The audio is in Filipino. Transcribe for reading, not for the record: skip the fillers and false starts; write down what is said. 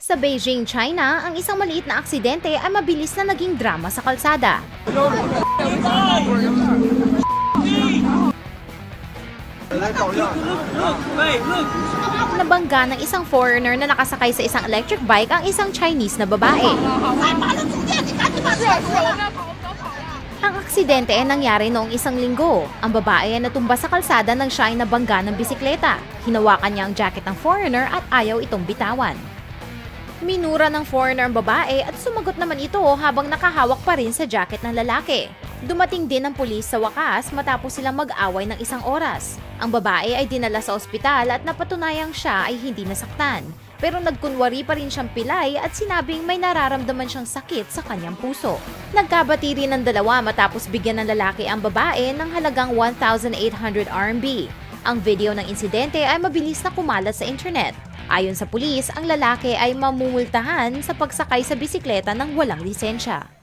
Sa Beijing, China, ang isang maliit na aksidente ay mabilis na naging drama sa kalsada. Nabangga ng isang foreigner na nakasakay sa isang electric bike ang isang Chinese na babae. Ang aksidente ay nangyari noong isang linggo. Ang babae ay natumba sa kalsada nang siya ay nabangga ng bisikleta. Hinawakan niya ang jacket ng foreigner at ayaw itong bitawan. Minura ng foreigner ang babae at sumagot naman ito habang nakahawak pa rin sa jacket ng lalaki. Dumating din ang pulis sa wakas matapos silang mag-away ng isang oras. Ang babae ay dinala sa ospital at napatunayang siya ay hindi nasaktan. Pero nagkunwari pa rin siyang pilay at sinabing may nararamdaman siyang sakit sa kanyang puso. Nagkabati rin ng dalawa matapos bigyan ng lalaki ang babae ng halagang 1,800 RMB. Ang video ng insidente ay mabilis na kumalat sa internet. Ayon sa pulis, ang lalaki ay mamumultahan sa pagsakay sa bisikleta ng walang lisensya.